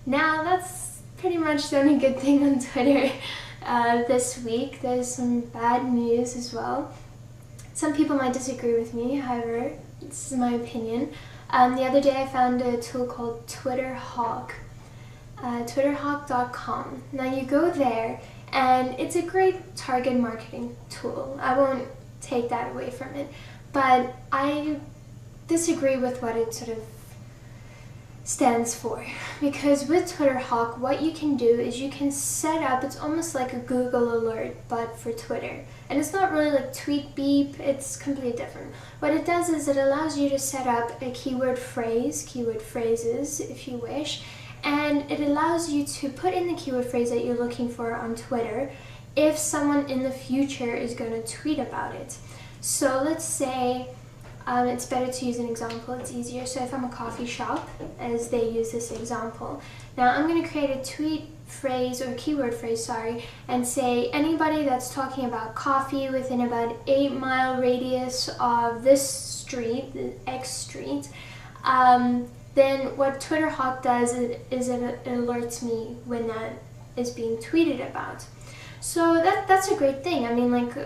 Now that's pretty much the only good thing on Twitter this week. There's some bad news as well. Some people might disagree with me, however, this is my opinion. The other day I found a tool called TwitterHawk, twitterhawk.com. Now you go there and it's a great target marketing tool. I won't take that away from it, but I disagree with what it sort of stands for, because with TwitterHawk what you can do is you can set up, it's almost like a Google alert but for Twitter, and it's not really like TweetBeep, it's completely different. What it does is it allows you to set up a keyword phrases if you wish, and it allows you to put in the keyword phrase that you're looking for on Twitter if someone in the future is going to tweet about it. So let's say it's better to use an example, it's easier. So if I'm a coffee shop, as they use this example, now I'm going to create a tweet phrase or keyword phrase, and say anybody that's talking about coffee within about 8-mile radius of this street, the X street, then what TwitterHawk does is it alerts me when that is being tweeted about. So that's a great thing. I mean, like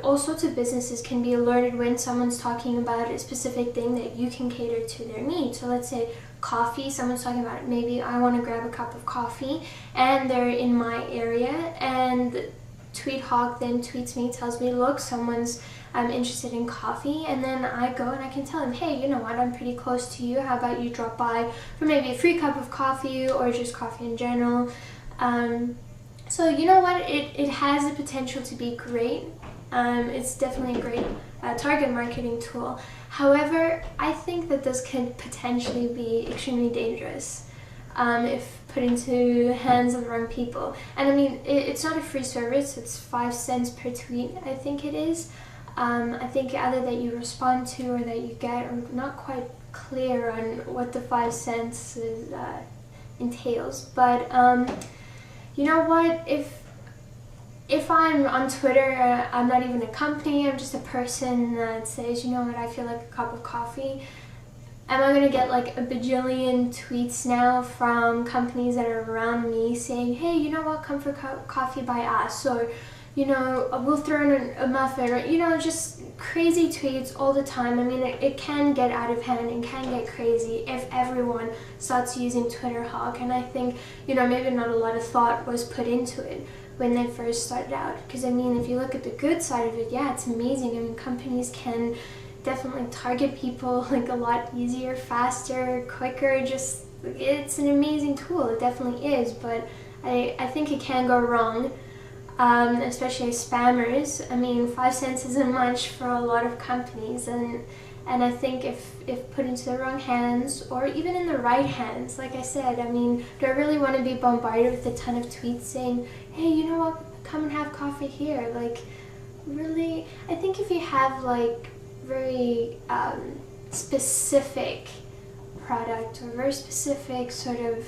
all sorts of businesses can be alerted when someone's talking about a specific thing that you can cater to their needs. So let's say coffee, someone's talking about it. Maybe I want to grab a cup of coffee and they're in my area, and TweetHawk then tweets me, tells me, look, someone's interested in coffee, and then I go and I can tell them, hey, you know what, I'm pretty close to you. How about you drop by for maybe a free cup of coffee or just coffee in general. So you know what, it has the potential to be great. It's definitely a great target marketing tool. However, I think that this can potentially be extremely dangerous if put into the hands of the wrong people. And I mean, it's not a free service, it's 5 cents per tweet, I think it is. I think either that you respond to or that you get, I'm not quite clear on what the 5 cents entails. But you know what, if I'm on Twitter, I'm not even a company, I'm just a person that says, you know what, I feel like a cup of coffee. Am I going to get like a bajillion tweets now from companies that are around me saying, hey, you know what, come for coffee by us, or, you know, we'll throw in a muffin, or, you know, just crazy tweets all the time. I mean, it can get out of hand and can get crazy if everyone starts using TwitterHawk. And I think, you know, maybe not a lot of thought was put into it when they first started out. Because I mean, if you look at the good side of it, yeah, it's amazing. I mean, companies can definitely target people like a lot easier, faster, quicker. Just, it's an amazing tool, it definitely is. But I think it can go wrong. Especially as spammers. I mean, 5 cents isn't much for a lot of companies, and I think if put into the wrong hands, or even in the right hands, like I said, I mean, do I really want to be bombarded with a ton of tweets saying, hey, you know what, come and have coffee here? Like, really? I think if you have like very specific product or very specific sort of,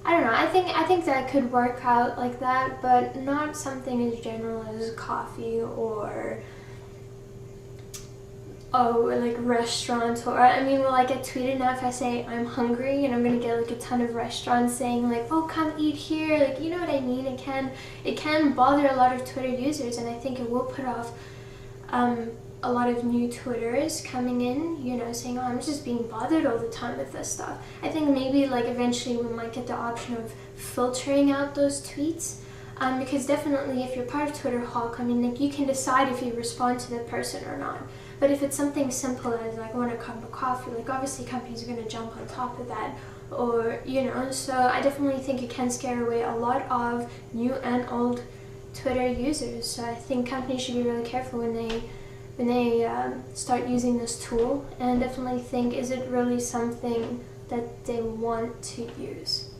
I don't know, I think that could work out like that, but not something as general as coffee or like restaurants. Or I mean, will I get tweeted now if I say I'm hungry, and I'm gonna get like a ton of restaurants saying like, oh, come eat here, like, you know what I mean? It can bother a lot of Twitter users, and I think it will put off a lot of new Twitters coming in, you know, saying, oh, I'm just being bothered all the time with this stuff. I think maybe like eventually we might get the option of filtering out those tweets, because definitely if you're part of TwitterHawk, I mean, like, you can decide if you respond to the person or not. But if it's something simple as like, I want a cup of coffee, like, obviously companies are going to jump on top of that, or, you know, so I definitely think it can scare away a lot of new and old Twitter users. So I think companies should be really careful when they start using this tool, and definitely think, is it really something that they want to use?